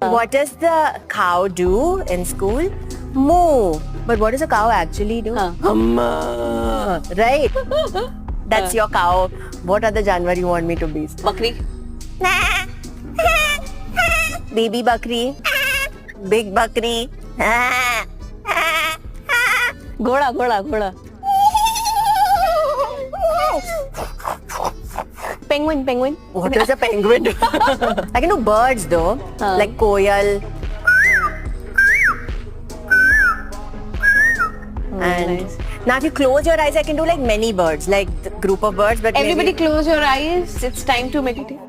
What does the cow do in school? Moo. But what does a cow actually do? Amma. Right. That's your cow. What other जानवर you want me to be? बकरी. Baby bakri. Big bakri. घोड़ा घोड़ा घोड़ा. Penguin penguin. What does a penguin do? I can do birds though. Like Koyal. And nice. now if you close your eyes, I can do like many birds, like the group of birds. But Everybody maybe... close your eyes. It's time to meditate.